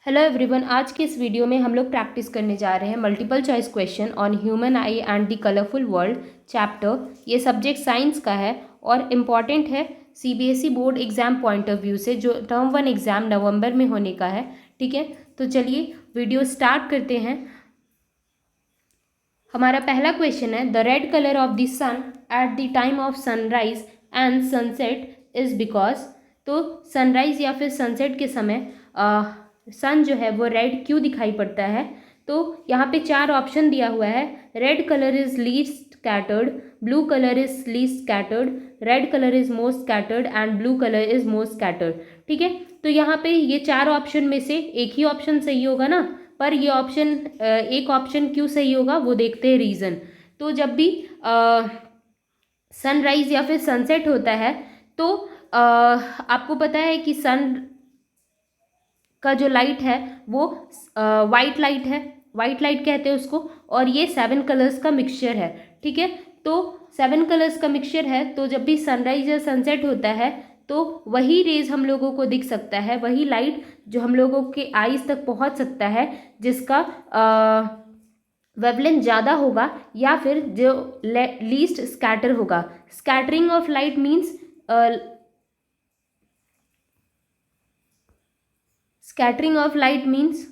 Hello everyone. आज के इस वीडियो में हम लोग प्रैक्टिस करने जा रहे हैं multiple choice question on human I and the colourful world chapter. ये सब्जेक्ट साइंस का है और इम्पॉर्टेंट है CBSE board exam point of view से, जो टर्म 1 एग्जाम नवंबर में होने का है। ठीक है, तो चलिए वीडियो स्टार्ट करते हैं। हमारा पहला क्वेश्चन है, the red colour of the sun at the time of sunrise and sunset is because. तो सनराइज या फिर सनसेट के समय सन जो है वो रेड क्यों दिखाई पड़ता है। तो यहाँ पे 4 ऑप्शन दिया हुआ है। Red colour is least scattered, blue colour is least scattered, red colour is most scattered and blue colour is most scattered. ठीक है, तो यहाँ पे ये 4 ऑप्शन में से एक ही ऑप्शन सही होगा ना, पर ये ऑप्शन एक ऑप्शन क्यों सही होगा वो देखते हैं रीज़न। तो जब भी सनराइज या फिर सनसेट होता है तो आपको पता है कि सन का जो लाइट है वो वाइट लाइट है, वाइट लाइट कहते हैं उसको, और ये 7 कलर्स का मिक्सचर है। ठीक है, तो 7 कलर्स का मिक्सचर है, तो जब भी सनराइज या सनसेट होता है तो वही रेज हम लोगों को दिख सकता है, वही लाइट जो हम लोगों के आईज तक पहुंच सकता है, जिसका वेवलेंथ ज़्यादा होगा या फिर जो लीस्ट स्कैटर होगा। Scattering of light means scattering of light means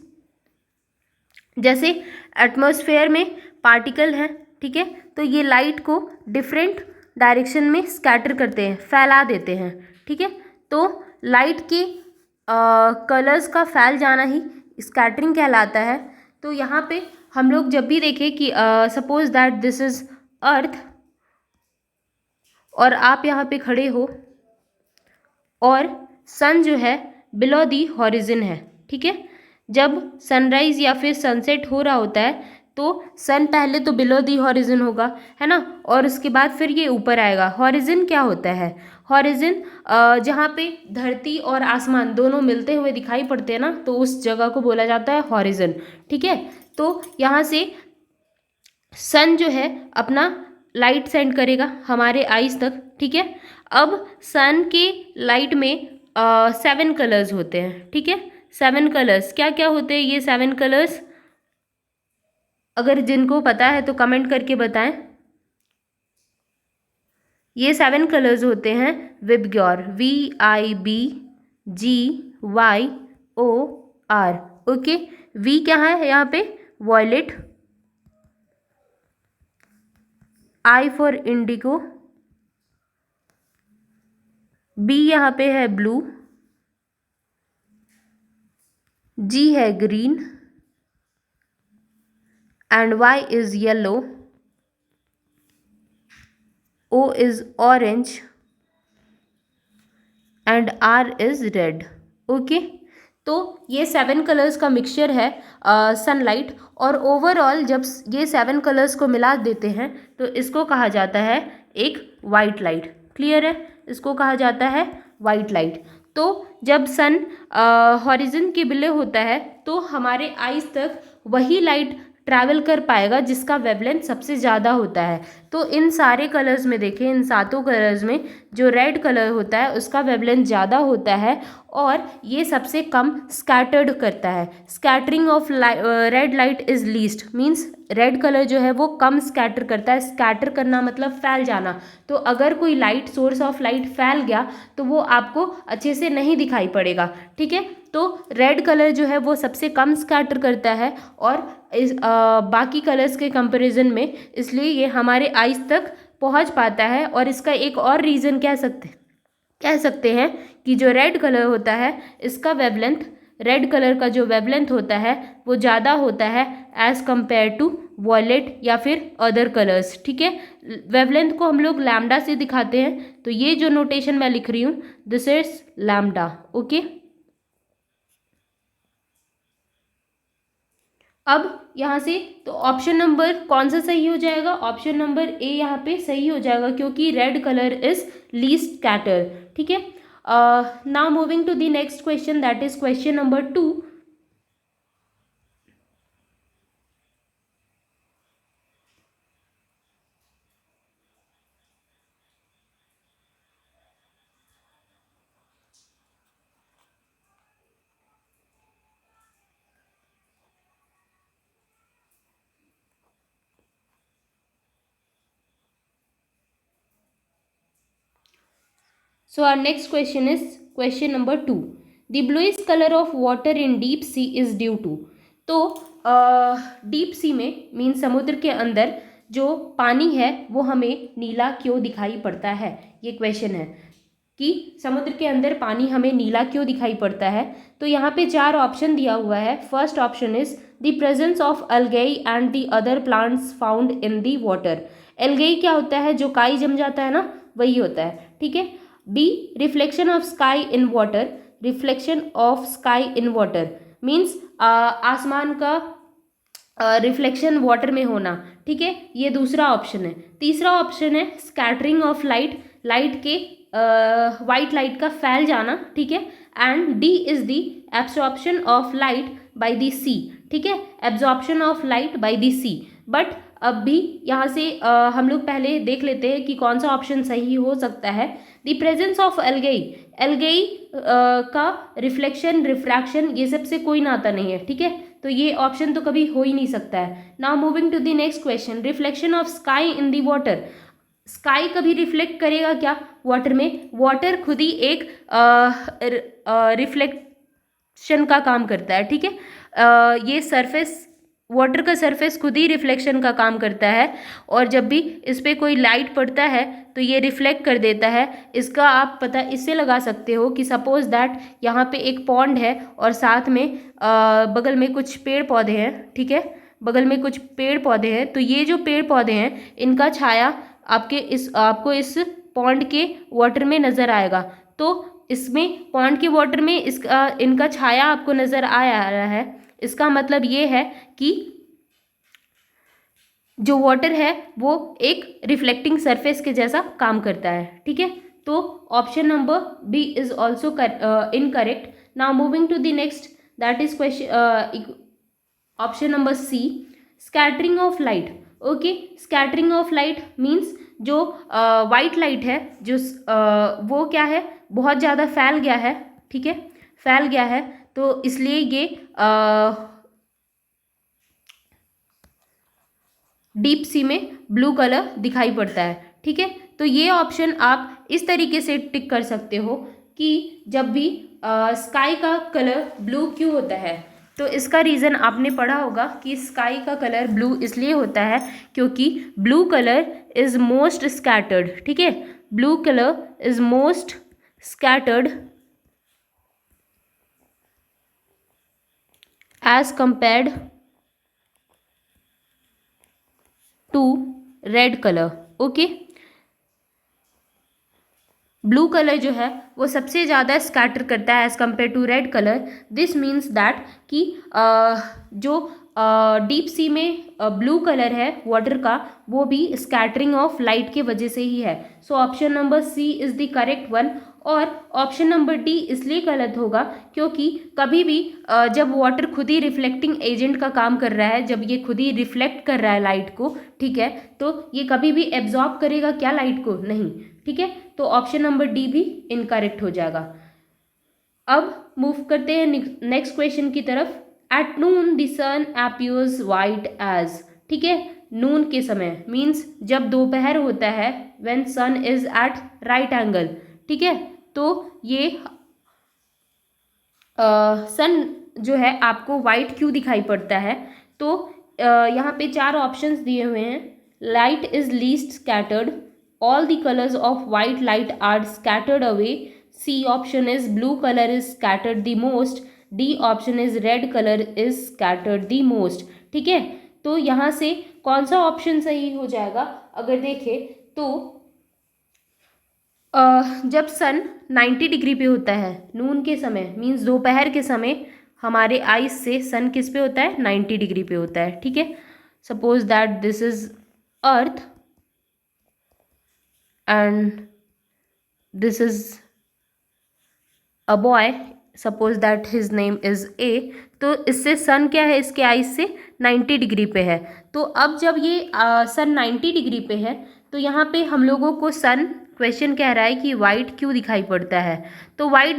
जैसे एटमॉस्फेयर में पार्टिकल हैं, ठीक है, तो ये लाइट को डिफरेंट डायरेक्शन में स्कैटर करते हैं, फैला देते हैं। ठीक है, तो लाइट के कलर्स का फैल जाना ही स्कैटरिंग कहलाता है। तो यहाँ पे हम लोग जब भी देखें कि suppose that this is earth और आप यहाँ पे खड़े हो और सन जो है बिलो दी हॉरिजन है। ठीक है, जब सनराइज या फिर सनसेट हो रहा होता है तो सन पहले तो बिलो दी हॉरिजन होगा, है ना, और उसके बाद फिर ये ऊपर आएगा। हॉरिजन क्या होता है? हॉरिजन जहाँ पे धरती और आसमान दोनों मिलते हुए दिखाई पड़ते हैं ना, तो उस जगह को बोला जाता है हॉरिजन। ठीक है, तो यहाँ से सन जो है अपना लाइट सेंड करेगा हमारे आईज तक। ठीक है, अब सन के लाइट में 7 कलर्स होते हैं। ठीक है, 7 कलर्स क्या क्या होते हैं? ये 7 कलर्स अगर जिनको पता है तो कमेंट करके बताएं। ये 7 कलर्स होते हैं विबग्योर, VIBGYOR। ओके, वी क्या है यहाँ पे? Violet, I for indigo, B यहाँ पे है ब्लू, G है green and Y is yellow, O is orange and R is red. Okay, तो ये 7 कलर्स का मिक्सचर है सनलाइट, और ओवरऑल जब ये 7 कलर्स को मिला देते हैं तो इसको कहा जाता है एक वाइट लाइट। क्लियर है? इसको कहा जाता है वाइट लाइट। तो जब सन हॉरिजन के बिलो होता है तो हमारे आईज तक वही लाइट ट्रैवल कर पाएगा जिसका वेवलेंथ सबसे ज़्यादा होता है। तो इन सारे कलर्स में देखें, इन सातों कलर्स में जो रेड कलर होता है उसका वेवलेंथ ज़्यादा होता है और ये सबसे कम स्कैटर्ड करता है। Scattering of red light is least means red colour जो है वो कम स्कैटर करता है। स्कैटर करना मतलब फैल जाना। तो अगर कोई लाइट, सोर्स ऑफ लाइट फैल गया तो वो आपको अच्छे से नहीं दिखाई पड़ेगा। ठीक है, तो रेड कलर जो है वो सबसे कम स्कैटर करता है और बाकी कलर्स के कंपैरिजन में, इसलिए ये हमारे आईज तक पहुंच पाता है। और इसका एक और रीज़न कह सकते हैं कि जो रेड कलर होता है इसका वेवलेंथ, रेड कलर का जो वेवलेंथ होता है वो ज़्यादा होता है एज़ कंपेयर टू वॉयलेट या फिर अदर कलर्स। ठीक है, वेवलेंथ को हम लोग लैम्डा से दिखाते हैं, तो ये जो नोटेशन मैं लिख रही हूँ दिस इज लैम्डा। ओके, अब यहाँ से तो ऑप्शन नंबर कौन सा सही हो जाएगा? ऑप्शन नंबर ए यहाँ पे सही हो जाएगा क्योंकि red colour is least scatter. ठीक है, now moving to the next question, that is question number 2। So our next question is question number 2. The bluish color of water in deep sea is due to. तो deep sea में mean समुद्र के अंदर जो पानी है वो हमें नीला क्यों दिखाई पड़ता है, ये क्वेश्चन है कि समुद्र के अंदर पानी हमें नीला क्यों दिखाई पड़ता है। तो यहाँ पे 4 ऑप्शन दिया हुआ है। First option is the presence of algae and the other plants found in the water. Algae क्या होता है, जो काई जम जाता है ना, वही होता है, ठीक है। B, reflection of sky in water. Reflection of sky in water means आसमान का रिफ्लेक्शन वाटर में होना, ठीक है, ये दूसरा ऑप्शन है। तीसरा ऑप्शन है स्कैटरिंग ऑफ लाइट, लाइट के वाइट लाइट का फैल जाना, ठीक है। And D is the absorption of light by the sea, ठीक है, absorption of light by the sea. But अब भी यहाँ से हम लोग पहले देख लेते हैं कि कौन सा ऑप्शन सही हो सकता है। द प्रेजेंस ऑफ एल्गेई, एल्गेई का रिफ्लेक्शन रिफ्रैक्शन ये सब से कोई नाता नहीं है, ठीक है, तो ये ऑप्शन तो कभी हो ही नहीं सकता है। Now moving to the next question, reflection of sky in the water. Sky कभी रिफ्लेक्ट करेगा क्या वाटर में? वाटर खुद ही एक रिफ्लेक्शन का काम करता है, ठीक है। ये सरफेस, वाटर का सरफेस खुद ही रिफ्लेक्शन का काम करता है, और जब भी इस पर कोई लाइट पड़ता है तो ये रिफ्लेक्ट कर देता है। इसका आप पता इससे लगा सकते हो कि सपोज दैट यहाँ पे एक पॉन्ड है और साथ में बगल में कुछ पेड़ पौधे हैं, ठीक है, बगल में कुछ पेड़ पौधे हैं। तो ये जो पेड़ पौधे हैं इनका छाया आपको इस पॉन्ड के वाटर में नज़र आएगा। तो इसमें पॉन्ड के वाटर में इनका छाया आपको नज़र आ रहा है। इसका मतलब ये है कि जो वाटर है वो एक रिफ्लेक्टिंग सरफेस के जैसा काम करता है, ठीक है। तो option number B is also incorrect. Now moving to the next, that is question option number C, scattering of light. Okay, scattering of light means जो वाइट लाइट है, जो वो क्या है, बहुत ज़्यादा फैल गया है, ठीक है, फैल गया है, तो इसलिए ये डीप सी में ब्लू कलर दिखाई पड़ता है, ठीक है। तो ये ऑप्शन आप इस तरीके से टिक कर सकते हो कि जब भी स्काई का कलर ब्लू क्यों होता है, तो इसका रीज़न आपने पढ़ा होगा कि स्काई का कलर ब्लू इसलिए होता है क्योंकि blue colour is most scattered, ठीक है, blue colour is most scattered as compared to red colour. Okay, blue colour जो है वो सबसे ज़्यादा स्कैटर करता है as compare to red colour. This means that कि जो डीप सी में ब्लू कलर है वाटर का, वो भी स्कैटरिंग ऑफ लाइट के वजह से ही है। So option number C is the correct one. और ऑप्शन नंबर डी इसलिए गलत होगा क्योंकि कभी भी जब वाटर खुद ही रिफ्लेक्टिंग एजेंट का काम कर रहा है, जब ये खुद ही रिफ्लेक्ट कर रहा है लाइट को, ठीक है, तो ये कभी भी एब्जॉर्ब करेगा क्या लाइट को? नहीं, ठीक है। तो ऑप्शन नंबर डी भी इनकरेक्ट हो जाएगा। अब मूव करते हैं नेक्स्ट क्वेश्चन की तरफ। At noon the sun appears white as, ठीक है, नून के समय मीन्स जब दोपहर होता है, when sun is at right angle, ठीक है, तो ये सन जो है आपको वाइट क्यों दिखाई पड़ता है? तो यहाँ पे 4 ऑप्शंस दिए हुए हैं। Light is least scattered, all the colours of white light are scattered away, C option is blue colour is scattered the most, D option is red colour is scattered the most, ठीक है। तो यहाँ से कौन सा option सही हो जाएगा? अगर देखें तो जब सन 90 डिग्री पे होता है नून के समय, मीन्स दोपहर के समय, हमारे आइज से सन किस पे होता है? 90 डिग्री पे होता है, ठीक है। Suppose that this is earth and this is a boy, suppose that his name is a. तो इससे सन क्या है, इसके आइज से 90 डिग्री पे है। तो अब जब ये सन 90 डिग्री पे है तो यहाँ पे हम लोगों को सन, क्वेश्चन कह रहा है कि वाइट क्यों दिखाई पड़ता है? तो वाइट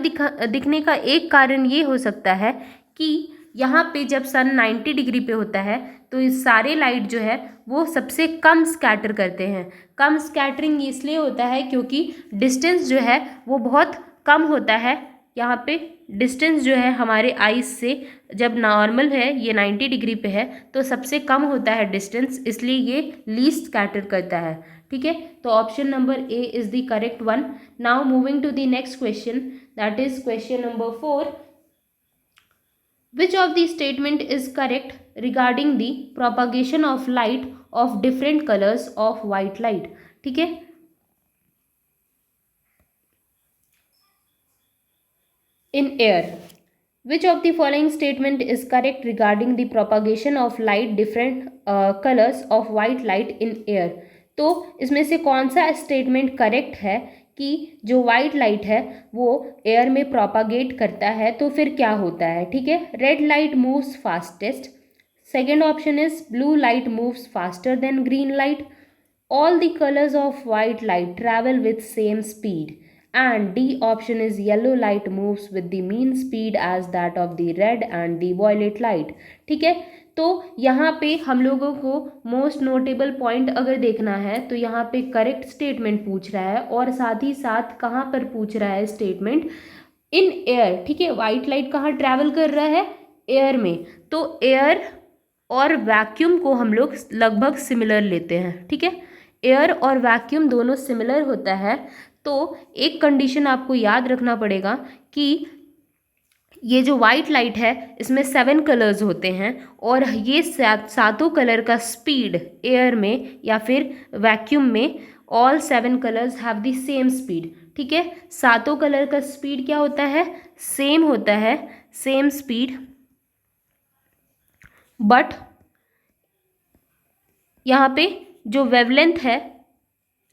दिखने का एक कारण ये हो सकता है कि यहाँ पे जब सन 90 डिग्री पे होता है तो इस सारे लाइट जो है वो सबसे कम स्कैटर करते हैं। कम स्कैटरिंग इसलिए होता है क्योंकि डिस्टेंस जो है वो बहुत कम होता है। यहाँ पे डिस्टेंस जो है हमारे आइज से, जब नॉर्मल है ये 90 डिग्री पे है तो सबसे कम होता है डिस्टेंस, इसलिए ये लीस्ट स्कैटर करता है। ठीक है, तो option number A is the correct one. Now moving to the next question, that is question number 4। Which of the statement is correct regarding the propagation of light of different colors of white light? ठीक है, in air. Which of the following statement is correct regarding the propagation of light different colors of white light in air? तो इसमें से कौन सा statement correct है कि जो वाइट लाइट है वो एयर में प्रोपागेट करता है, तो फिर क्या होता है? ठीक है, red light moves fastest, second option is blue light moves faster than green light, all the colors of white light travel with same speed, and D option is yellow light moves with the mean speed as that of the red and the violet light. ठीक है, तो यहाँ पे हम लोगों को most notable point अगर देखना है तो यहाँ पे करेक्ट स्टेटमेंट पूछ रहा है और साथ ही साथ कहाँ पर पूछ रहा है स्टेटमेंट, इन एयर। ठीक है, वाइट लाइट कहाँ ट्रैवल कर रहा है? एयर में। तो एयर और वैक्यूम को हम लोग लगभग सिमिलर लेते हैं। ठीक है, एयर और वैक्यूम दोनों सिमिलर होता है। तो एक कंडीशन आपको याद रखना पड़ेगा कि ये जो वाइट लाइट है इसमें 7 कलर्स होते हैं और ये सातों कलर का स्पीड एयर में या फिर वैक्यूम में all 7 colours have the same speed. ठीक है, सातों कलर का स्पीड क्या होता है? सेम होता है, सेम स्पीड। बट यहाँ पे जो वेवलेंथ है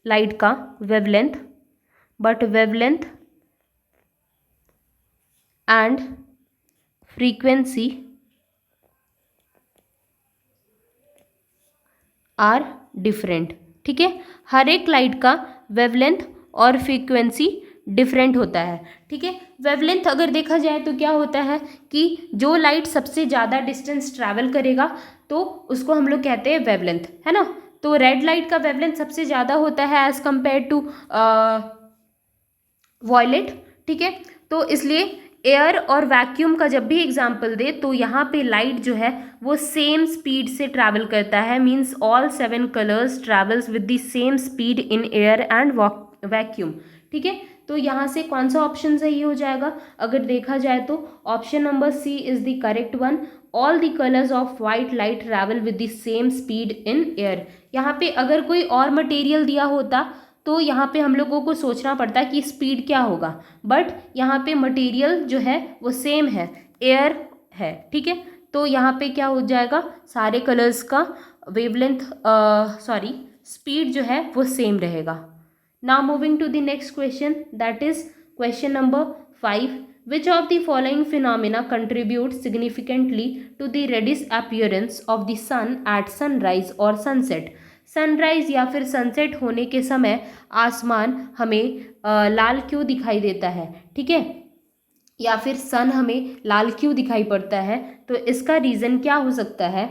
लाइट का, wavelength, but wavelength and frequency are different. ठीक है, हर एक लाइट का वेवलेंथ और फ्रीक्वेंसी डिफरेंट होता है। ठीक है, वेवलेंथ अगर देखा जाए तो क्या होता है कि जो लाइट सबसे ज़्यादा डिस्टेंस ट्रैवल करेगा तो उसको हम लोग कहते हैं वेवलेंथ, है ना। तो रेड लाइट का वेवलेंथ सबसे ज़्यादा होता है एज़ कम्पेयर टू वॉयलेट। ठीक है, तो इसलिए एयर और वैक्यूम का जब भी एग्जाम्पल दे तो यहाँ पे लाइट जो है वो सेम स्पीड से ट्रैवल करता है, means all 7 colours travels with the same speed in air and vacuum. ठीक है, तो यहाँ से कौन सा ऑप्शन सही हो जाएगा? अगर देखा जाए तो option number C is the correct one. All the colours of white light travel with the same speed in air. यहाँ पे अगर कोई और मटेरियल दिया होता तो यहाँ पे हम लोगों को सोचना पड़ता कि स्पीड क्या होगा, बट यहाँ पे मटेरियल जो है वो सेम है, एयर है। ठीक है, तो यहाँ पे क्या हो जाएगा, सारे कलर्स का वेवलेंथ स्पीड जो है वो सेम रहेगा। Now moving to the next question, that is question number 5। Which of the following phenomena contribute significantly to the reddish appearance of the sun at sunrise or sunset? Sunrise या फिर sunset होने के समय आसमान हमें लाल क्यों दिखाई देता है? ठीक है, या फिर सन हमें लाल क्यों दिखाई पड़ता है? तो इसका रीज़न क्या हो सकता है?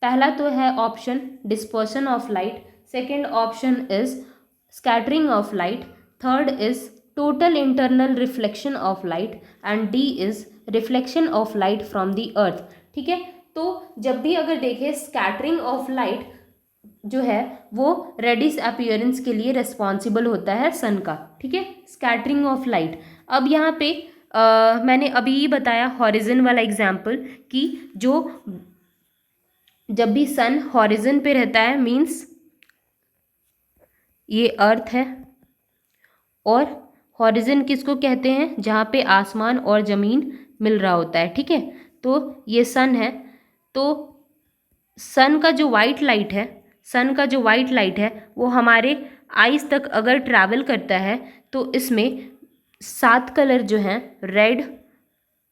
पहला तो है option dispersion of light, second option is scattering of light, third is total internal reflection of light and D is reflection of light from the earth. ठीक है, तो जब भी अगर देखें स्कैटरिंग ऑफ लाइट जो है वो रेडिश अपीयरेंस के लिए रिस्पॉन्सिबल होता है सन का। ठीक है, स्कैटरिंग ऑफ लाइट। अब यहाँ पे मैंने अभी बताया हॉरिजन वाला एग्जाम्पल कि जो जब भी सन हॉरिजन पे रहता है मीन्स ये अर्थ है, और हॉरिजन किसको कहते हैं? जहाँ पे आसमान और ज़मीन मिल रहा होता है। ठीक है, तो ये सन है। तो सन का जो वाइट लाइट है वो हमारे आइज़ तक अगर ट्रैवल करता है तो इसमें 7 कलर जो हैं, रेड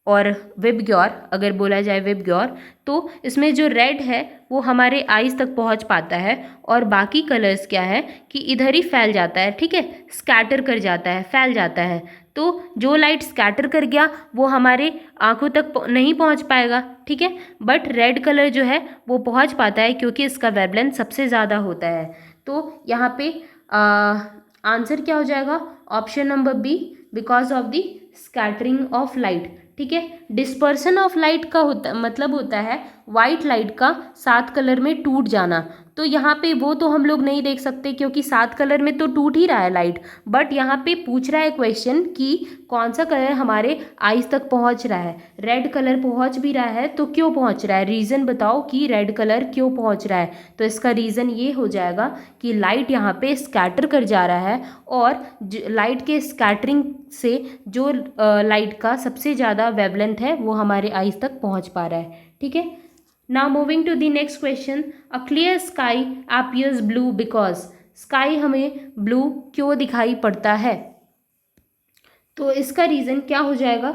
और विबग्योर, अगर बोला जाए विबग्योर, तो इसमें जो रेड है वो हमारे आइज़ तक पहुंच पाता है और बाकी कलर्स क्या है कि इधर ही फैल जाता है। ठीक है, स्कैटर कर जाता है, फैल जाता है। तो जो लाइट स्कैटर कर गया वो हमारे आंखों तक नहीं पहुंच पाएगा, ठीक है। बट रेड कलर जो है वो पहुंच पाता है क्योंकि इसका वेवलेंथ सबसे ज़्यादा होता है। तो यहाँ पे आंसर क्या हो जाएगा? Option number B, because of the scattering of light, ठीक है। डिस्पर्सन ऑफ लाइट का मतलब होता है वाइट लाइट का 7 कलर में टूट जाना। तो यहाँ पे वो तो हम लोग नहीं देख सकते क्योंकि 7 कलर में तो टूट ही रहा है लाइट, बट यहाँ पे पूछ रहा है क्वेश्चन कि कौन सा कलर हमारे आईज तक पहुँच रहा है। रेड कलर पहुँच भी रहा है तो क्यों पहुँच रहा है, रीज़न बताओ कि रेड कलर क्यों पहुँच रहा है। तो इसका रीज़न ये हो जाएगा कि लाइट यहाँ पे स्कैटर कर जा रहा है और लाइट के स्कैटरिंग से जो लाइट का सबसे ज़्यादा वेवलेंथ है वो हमारे आईज तक पहुँच पा रहा है, ठीक है। Now moving to the next question, a clear sky appears blue because sky हमें blue क्यों दिखाई पड़ता है? तो इसका रीज़न क्या हो जाएगा?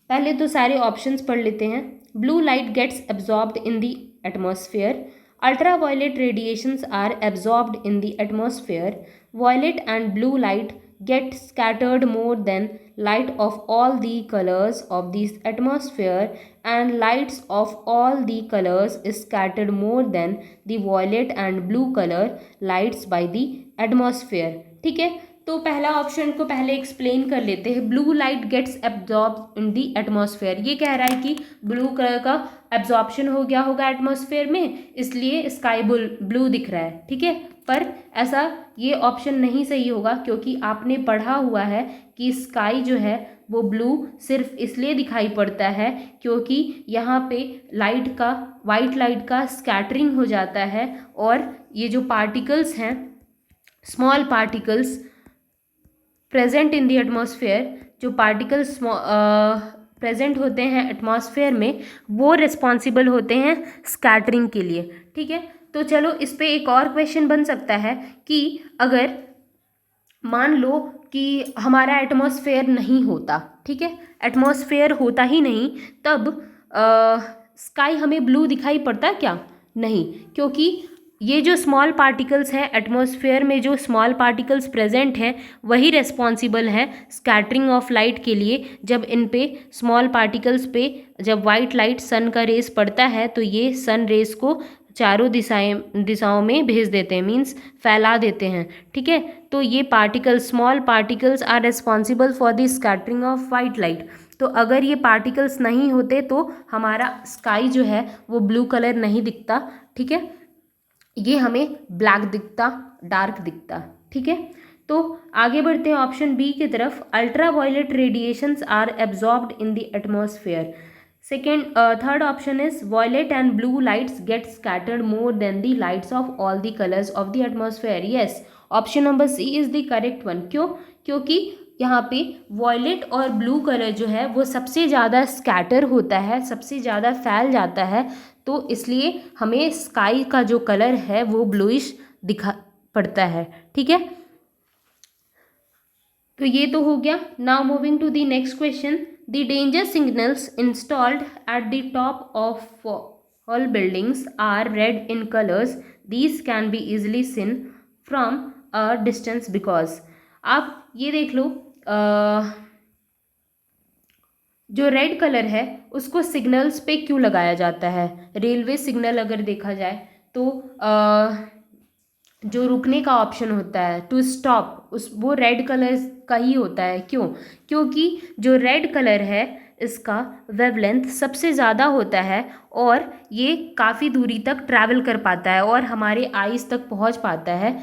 पहले तो सारे ऑप्शंस पढ़ लेते हैं। Blue light gets absorbed in the atmosphere, ultraviolet radiations are absorbed in the atmosphere, violet and blue light get scattered more than light of all the colors of the atmosphere, and lights of all the colors is scattered more than the violet and blue color lights by the atmosphere, ठीक है। तो पहला option को पहले explain कर लेते हैं। Blue light gets absorb in the atmosphere, ये कह रहा है कि ब्लू कलर का एब्जॉर्प्शन हो गया होगा एटमॉस्फेयर में, इसलिए स्काई ब्लू दिख रहा है, ठीक है। पर ऐसा ये ऑप्शन नहीं सही होगा क्योंकि आपने पढ़ा हुआ है कि स्काई जो है वो ब्लू सिर्फ इसलिए दिखाई पड़ता है क्योंकि यहाँ पे लाइट का, वाइट लाइट का स्कैटरिंग हो जाता है और ये जो पार्टिकल्स हैं, small particles present in the atmosphere, जो पार्टिकल्स प्रेजेंट होते हैं एटमॉस्फेयर में वो रिस्पॉन्सिबल होते हैं स्कैटरिंग के लिए, ठीक है। तो चलो इस पे एक और क्वेश्चन बन सकता है कि अगर मान लो कि हमारा एटमॉस्फेयर नहीं होता, ठीक है, एटमॉस्फेयर होता ही नहीं, तब स्काई हमें ब्लू दिखाई पड़ता क्या? नहीं, क्योंकि ये जो स्मॉल पार्टिकल्स हैं एटमॉस्फेयर में, जो स्मॉल पार्टिकल्स प्रेजेंट हैं वही रिस्पॉन्सिबल हैं स्कैटरिंग ऑफ लाइट के लिए। जब इन पे स्मॉल पार्टिकल्स पे जब वाइट लाइट सन का रेस पड़ता है तो ये सन रेस को चारों दिशाओं में भेज देते हैं, मीन्स फैला देते हैं, ठीक है। तो ये particles, small particles are responsible for the scattering of white light. तो अगर ये पार्टिकल्स नहीं होते तो हमारा स्काई जो है वो ब्लू कलर नहीं दिखता, ठीक है, ये हमें ब्लैक दिखता, डार्क दिखता, ठीक है। तो आगे बढ़ते हैं ऑप्शन बी की तरफ। Ultraviolet radiations are absorbed in the atmosphere. Third option is violet and blue lights get scattered more than the lights of all the colors of the atmosphere. Yes, option number C is the correct one. क्यों? क्योंकि यहाँ पे violet और blue colour जो है वो सबसे ज़्यादा स्कैटर होता है, सबसे ज़्यादा फैल जाता है, तो इसलिए हमें स्काई का जो कलर है वो ब्लूइश दिखा पड़ता है, ठीक है। तो ये तो हो गया। Now moving to the next question. The danger signals installed at the top of all buildings are red in colors. These can be easily seen from a distance because, आप ये देख लो, जो रेड कलर है उसको signals पे क्यों लगाया जाता है? रेलवे सिग्नल अगर देखा जाए तो जो रुकने का ऑप्शन होता है, टू स्टॉप, उस वो रेड कलर का ही होता है। क्यों? क्योंकि जो रेड कलर है इसका वेवलेंथ सबसे ज़्यादा होता है और ये काफ़ी दूरी तक ट्रैवल कर पाता है और हमारे आईज तक पहुंच पाता है,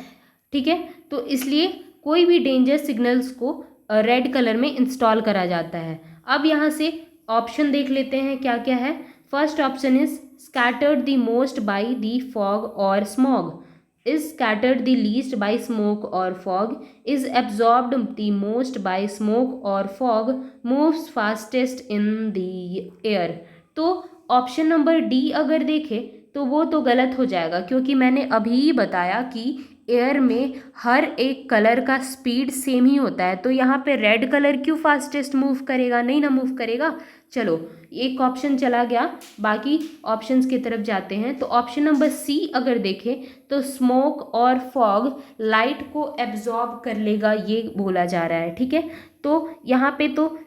ठीक है। तो इसलिए कोई भी डेंजर सिग्नल्स को रेड कलर में इंस्टॉल करा जाता है। अब यहाँ से ऑप्शन देख लेते हैं क्या क्या है। First option is scattered the most by the fog और smog, is scattered the least by smoke or fog, is absorbed the most by smoke or fog, moves fastest in the air। तो option number D अगर देखें तो वो तो गलत हो जाएगा क्योंकि मैंने अभी ही बताया कि एयर में हर एक कलर का स्पीड सेम ही होता है, तो यहाँ पे रेड कलर क्यों फास्टेस्ट मूव करेगा? नहीं ना मूव करेगा। चलो एक ऑप्शन चला गया, बाकी ऑप्शंस की तरफ जाते हैं। तो ऑप्शन नंबर सी अगर देखें तो स्मोक और फॉग लाइट को एब्जॉर्ब कर लेगा, ये बोला जा रहा है, ठीक है। तो यहाँ पे तो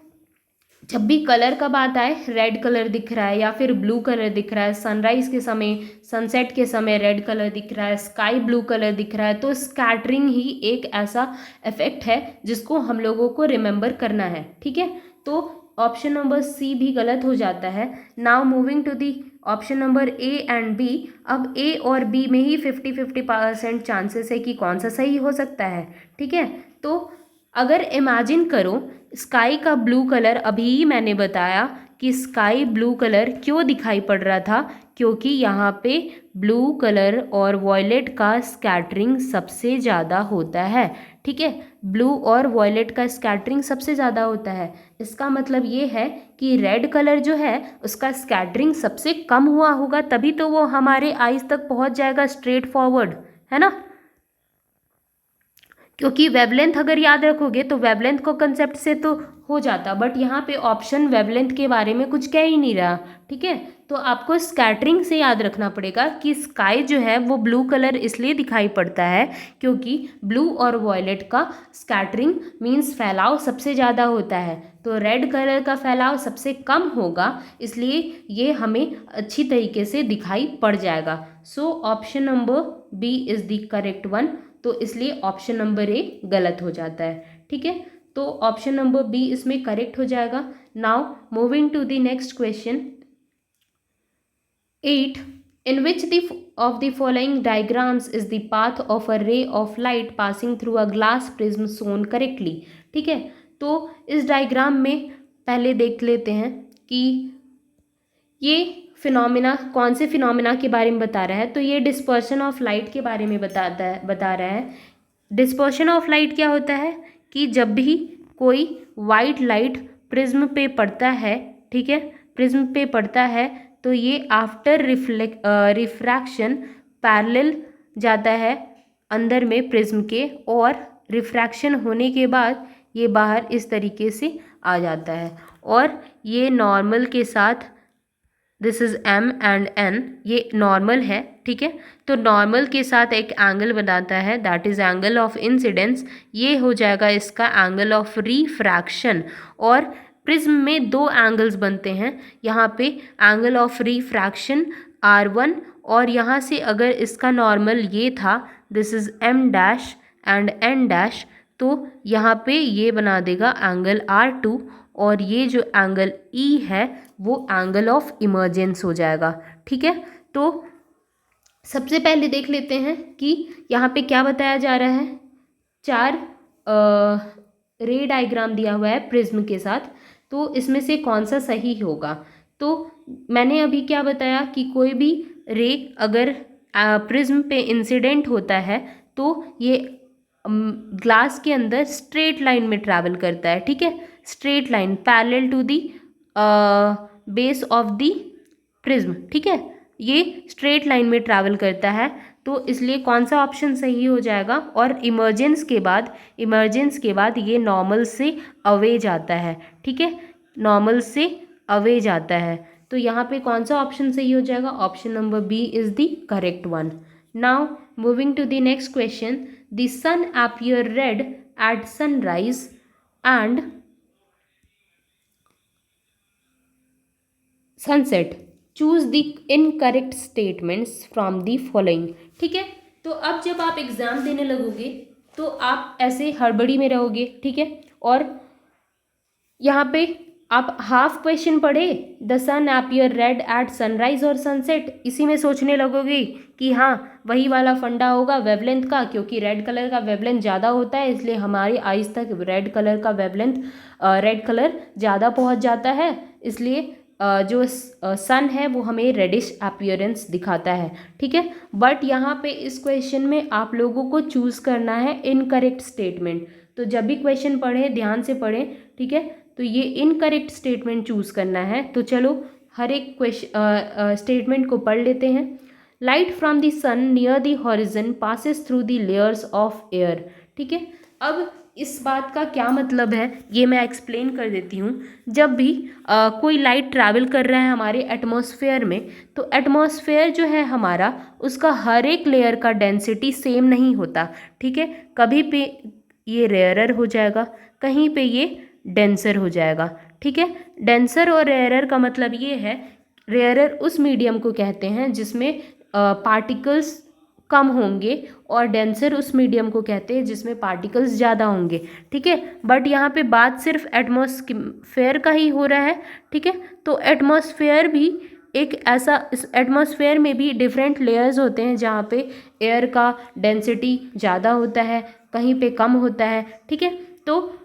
जब भी कलर का बात आए रेड कलर दिख रहा है या फिर ब्लू कलर दिख रहा है, सनराइज के समय सनसेट के समय रेड कलर दिख रहा है, स्काई ब्लू कलर दिख रहा है, तो स्कैटरिंग ही एक ऐसा इफेक्ट है जिसको हम लोगों को रिमेंबर करना है। ठीक है, तो ऑप्शन नंबर सी भी गलत हो जाता है। Now moving to the option number A and B. अब ए और बी में ही 50-50% चांसेस है कि कौन सा सही हो सकता है। ठीक है, तो अगर इमेजिन करो स्काई का ब्लू कलर, अभी मैंने बताया कि स्काई ब्लू कलर क्यों दिखाई पड़ रहा था, क्योंकि यहाँ पे ब्लू कलर और वॉयलेट का स्कैटरिंग सबसे ज़्यादा होता है। ठीक है, ब्लू और वॉयलेट का स्कैटरिंग सबसे ज़्यादा होता है। इसका मतलब ये है कि रेड कलर जो है उसका स्कैटरिंग सबसे कम हुआ होगा, तभी तो वो हमारे आइज तक पहुँच जाएगा स्ट्रेट फॉरवर्ड, है ना। क्योंकि वेवलेंथ अगर याद रखोगे तो वेवलेंथ को कंसेप्ट से तो हो जाता, बट यहाँ पे ऑप्शन वेवलेंथ के बारे में कुछ कह ही नहीं रहा। ठीक है, तो आपको स्कैटरिंग से याद रखना पड़ेगा कि स्काई जो है वो ब्लू कलर इसलिए दिखाई पड़ता है क्योंकि ब्लू और वॉयलेट का स्कैटरिंग मीन्स फैलाव सबसे ज़्यादा होता है, तो रेड कलर का फैलाव सबसे कम होगा, इसलिए ये हमें अच्छी तरीके से दिखाई पड़ जाएगा। So option number B is the correct one, तो इसलिए ऑप्शन नंबर ए गलत हो जाता है। ठीक है, तो ऑप्शन नंबर बी इसमें करेक्ट हो जाएगा। Now moving to the next question 8, in which of the following diagrams is the path of a ray of light passing through a glass prism shown correctly। ठीक है, तो इस diagram में पहले देख लेते हैं कि ये फिनोमिना कौन से फिनोमिना के बारे में बता रहा है। तो ये डिस्पर्शन ऑफ लाइट के बारे में बता रहा है। डिस्पर्शन ऑफ लाइट क्या होता है कि जब भी कोई वाइट लाइट प्रिज्म पे पड़ता है, ठीक है, प्रिज्म पे पड़ता है तो ये आफ्टर रिफ्रैक्शन पैरेलल जाता है अंदर में प्रिज्म के, और रिफ्रैक्शन होने के बाद ये बाहर इस तरीके से आ जाता है, और ये नॉर्मल के साथ this is M and N, ये नॉर्मल है। ठीक है, तो नॉर्मल के साथ एक एंगल बनाता है, that is angle of incidence, ये हो जाएगा इसका एंगल ऑफ रिफ्रैक्शन। और प्रिज्म में दो एंगल्स बनते हैं, यहाँ पे एंगल ऑफ रिफ्रैक्शन R1, और यहाँ से अगर इसका नॉर्मल ये था this is M dash and N dash, तो यहाँ पे ये बना देगा एंगल R2, और ये जो एंगल E है वो एंगल ऑफ इमर्जेंस हो जाएगा। ठीक है, तो सबसे पहले देख लेते हैं कि यहाँ पे क्या बताया जा रहा है। 4 रे डायग्राम दिया हुआ है प्रिज्म के साथ, तो इसमें से कौन सा सही होगा। तो मैंने अभी क्या बताया कि कोई भी रे अगर प्रिज्म पे इंसिडेंट होता है तो ये ग्लास के अंदर स्ट्रेट लाइन में ट्रैवल करता है। ठीक है, straight line parallel to the base of the prism. ठीक है, ये स्ट्रेट लाइन में ट्रैवल करता है, तो इसलिए कौन सा ऑप्शन सही हो जाएगा। और इमर्जेंस के बाद ये नॉर्मल से अवे जाता है। ठीक है, नॉर्मल से अवे जाता है, तो यहाँ पे कौन सा ऑप्शन सही हो जाएगा। Option number B is the correct one. Now moving to the next question, the sun appear red at sunrise and sunset, choose the incorrect statements from the following. ठीक है, तो अब जब आप एग्ज़ाम देने लगोगे तो आप ऐसे हड़बड़ी में रहोगे। ठीक है, और यहाँ पे आप हाफ क्वेश्चन पढ़े the sun appear red at sunrise और सनसेट, इसी में सोचने लगोगे कि हाँ वही वाला फंडा होगा वेवलेंथ का, क्योंकि रेड कलर का वेवलेंथ ज़्यादा होता है, इसलिए हमारी आइज तक रेड कलर का वेवलेंथ रेड कलर ज़्यादा पहुँच जाता है, इसलिए जो सन है वो हमें रेडिश अपीयरेंस दिखाता है। ठीक है, बट यहाँ पे इस क्वेश्चन में आप लोगों को चूज़ करना है इनकरेक्ट स्टेटमेंट। तो जब भी क्वेश्चन पढ़ें ध्यान से पढ़ें। ठीक है, तो ये इनकरेक्ट स्टेटमेंट चूज़ करना है। तो चलो हर एक क्वेश्चन स्टेटमेंट को पढ़ लेते हैं। Light from the sun near the horizon passes through the layers of air. ठीक है, अब इस बात का क्या मतलब है ये मैं एक्सप्लेन कर देती हूँ। जब भी कोई लाइट ट्रैवल कर रहा है हमारे एटमॉस्फेयर में, तो एटमॉस्फेयर जो है हमारा उसका हर एक लेयर का डेंसिटी सेम नहीं होता। ठीक है, कभी पे ये रेयरर हो जाएगा, कहीं पे ये डेंसर हो जाएगा। ठीक है, डेंसर और रेयरर का मतलब ये है, रेयरर उस मीडियम को कहते हैं जिसमें पार्टिकल्स कम होंगे, और डेंसर उस मीडियम को कहते हैं जिसमें पार्टिकल्स ज़्यादा होंगे। ठीक है, बट यहाँ पे बात सिर्फ एटमॉस्फेयर का ही हो रहा है। ठीक है, तो एटमॉस्फेयर भी एक ऐसा, इस एटमॉस्फेयर में भी डिफरेंट लेयर्स होते हैं जहाँ पे एयर का डेंसिटी ज़्यादा होता है, कहीं पे कम होता है। ठीक है, तो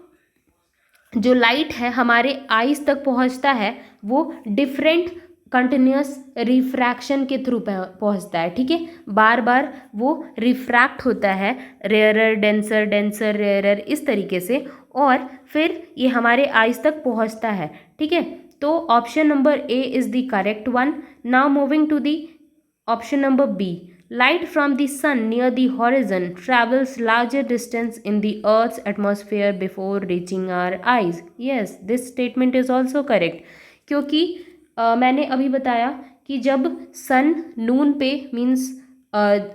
जो लाइट है हमारे आईज तक पहुंचता है वो डिफरेंट कंटिन्यूस रिफ्रैक्शन के थ्रू पहुंचता है। ठीक है, बार बार वो रिफ्रैक्ट होता है, रेयरर डेंसर, डेंसर रेयरर, इस तरीके से, और फिर ये हमारे आईज तक पहुंचता है। ठीक है, तो option number A is the correct one. Now moving to the option number B, light from the sun near the horizon travels larger distance in the earth's atmosphere before reaching our eyes. Yes, this statement is also correct, क्योंकि मैंने अभी बताया कि जब सन नून पे means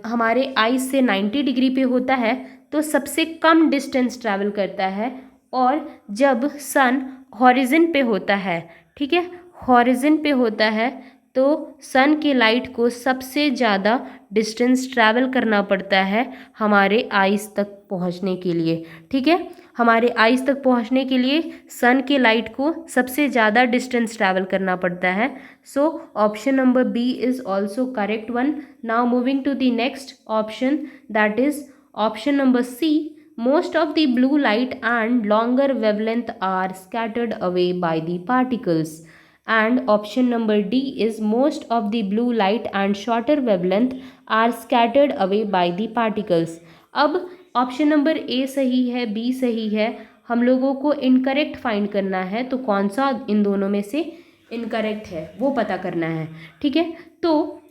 हमारे eyes से 90 degree पे होता है तो सबसे कम डिस्टेंस ट्रैवल करता है, और जब सन हॉरिजन पे होता है, ठीक है, हॉरिजन पे होता है, तो सन की लाइट को सबसे ज़्यादा डिस्टेंस ट्रैवल करना पड़ता है हमारे आइज़ तक पहुंचने के लिए। ठीक है, हमारे आइज़ तक पहुंचने के लिए सन की लाइट को सबसे ज़्यादा डिस्टेंस ट्रैवल करना पड़ता है। So option number B is also correct one. Now moving to the next option, that is option number C, most of the blue light and longer wavelength are scattered away by the particles. And option number D is most of the blue light and shorter wavelength are scattered away by the particles. अब option number ए सही है, B सही है, हम लोगों को incorrect find करना है, तो कौन सा इन दोनों में से इनकरेक्ट है वो पता करना है। ठीक है, तो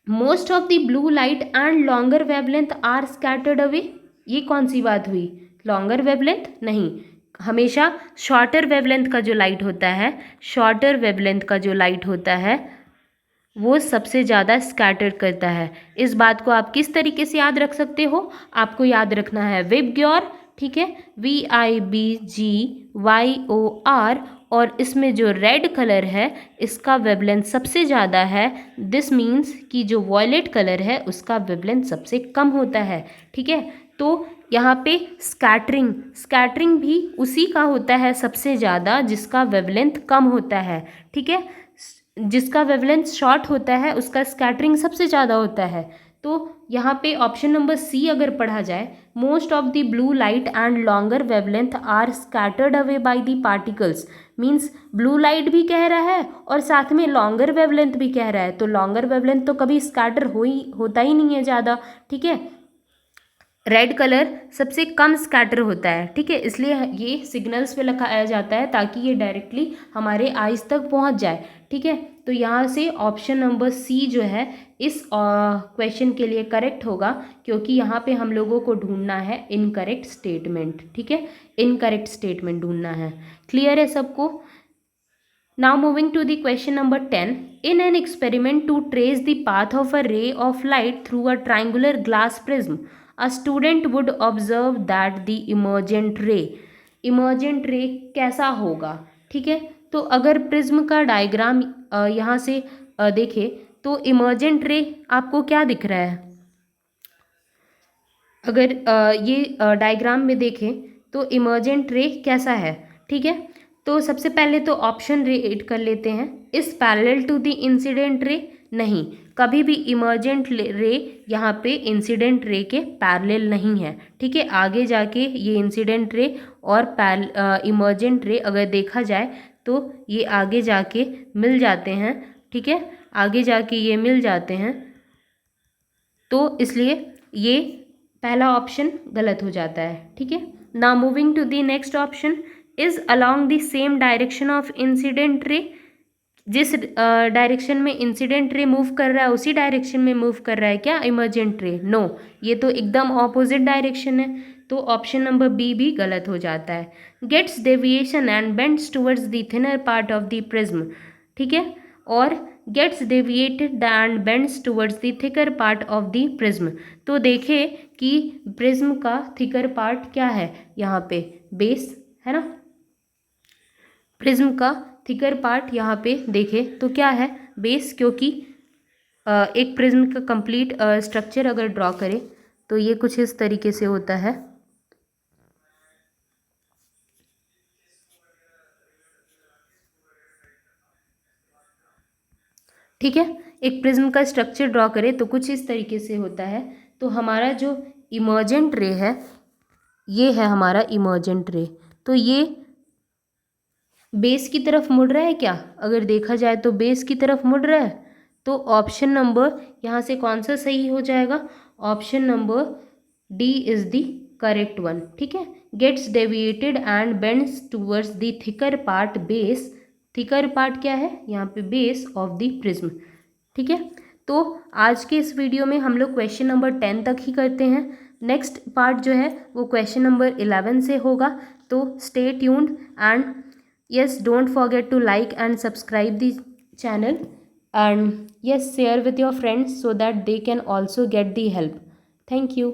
most of the blue light and longer wavelength are scattered away, ये कौन सी बात हुई, लॉन्गर वेवलेंथ नहीं, हमेशा शॉर्टर वेवलेंथ का जो लाइट होता है, शॉर्टर वेवलेंथ का जो लाइट होता है वो सबसे ज़्यादा स्कैटर करता है। इस बात को आप किस तरीके से याद रख सकते हो, आपको याद रखना है विबग्योर। ठीक है, VIBGYOR, और इसमें जो रेड कलर है इसका वेवलेंथ सबसे ज़्यादा है। दिस मीन्स कि जो वॉयलेट कलर है उसका वेवलेंथ सबसे कम होता है। ठीक है, तो यहाँ पे स्कैटरिंग, स्कैटरिंग भी उसी का होता है सबसे ज़्यादा जिसका वेवलेंथ कम होता है। ठीक है, जिसका वेवलेंथ शॉर्ट होता है उसका स्कैटरिंग सबसे ज़्यादा होता है। तो यहाँ पे ऑप्शन नंबर सी अगर पढ़ा जाए, most of the blue light and longer wavelength are scattered away by the particles, means blue light भी कह रहा है और साथ में लॉन्गर वेवलेंथ भी कह रहा है, तो लॉन्गर वेवलेंथ तो कभी स्कैटर होता ही नहीं है ज़्यादा। ठीक है, रेड कलर सबसे कम स्कैटर होता है। ठीक है, इसलिए ये सिग्नल्स पे लगाया जाता है ताकि ये डायरेक्टली हमारे आइज तक पहुंच जाए। ठीक है, तो यहाँ से ऑप्शन नंबर सी जो है इस क्वेश्चन के लिए करेक्ट होगा, क्योंकि यहाँ पे हम लोगों को ढूंढना है इनकरेक्ट स्टेटमेंट। ठीक है, इनकरेक्ट स्टेटमेंट ढूंढना है। क्लियर है सबको? Now moving to the question number 10. In an experiment to trace the path of a ray of light through a triangular glass prism, a student would observe that the emergent ray कैसा होगा? ठीक है, तो अगर prism का diagram यहाँ से देखें तो इमर्जेंट रे आपको क्या दिख रहा है? अगर ये डायग्राम में देखें तो इमर्जेंट रे कैसा है? ठीक है, तो सबसे पहले तो ऑप्शन रीड कर लेते हैं। इस parallel to the incident ray, नहीं, कभी भी इमर्जेंट रे यहाँ पे इंसिडेंट रे के पैरेलल नहीं है। ठीक है, आगे जाके ये इंसिडेंट रे और इमर्जेंट रे अगर देखा जाए तो ये आगे जाके मिल जाते हैं। ठीक है, आगे जाके ये मिल जाते हैं, तो इसलिए ये पहला ऑप्शन गलत हो जाता है। ठीक है, now moving to the next option, is along the same direction of incident ray, जिस डायरेक्शन में इंसिडेंट रे मूव कर रहा है उसी डायरेक्शन में मूव कर रहा है क्या इमर्जेंट रे? नो, ये तो एकदम ऑपोजिट डायरेक्शन है, तो ऑप्शन नंबर बी भी गलत हो जाता है। Gets deviation and bends towards the thinner part of the prism, ठीक है, और gets deviated and bends towards the thicker part of the prism. तो देखें कि प्रिज्म का थिकर पार्ट क्या है, यहाँ पे बेस है ना, प्रिज्म का थिकर पार्ट यहाँ पे देखें तो क्या है, बेस, क्योंकि एक प्रिज्म का कंप्लीट स्ट्रक्चर अगर ड्रॉ करें तो ये कुछ इस तरीके से होता है। ठीक है, एक प्रिज्म का स्ट्रक्चर ड्रॉ करें तो कुछ इस तरीके से होता है। तो हमारा जो इमर्जेंट रे है, ये है हमारा इमर्जेंट रे। तो ये बेस की तरफ मुड़ रहा है क्या, अगर देखा जाए तो बेस की तरफ मुड़ रहा है। तो ऑप्शन नंबर यहाँ से कौन सा सही हो जाएगा, option number D is the correct one. ठीक है, gets deviated and bends towards the thicker part base. Thicker part क्या है यहाँ पे, बेस ऑफ द प्रिज्म। ठीक है, तो आज के इस वीडियो में हम लोग क्वेश्चन नंबर 10 तक ही करते हैं। नेक्स्ट पार्ट जो है वो क्वेश्चन नंबर 11 से होगा। तो stay tuned and yes, don't forget to like and subscribe the channel, and yes, share with your friends so that they can also get the help. Thank you.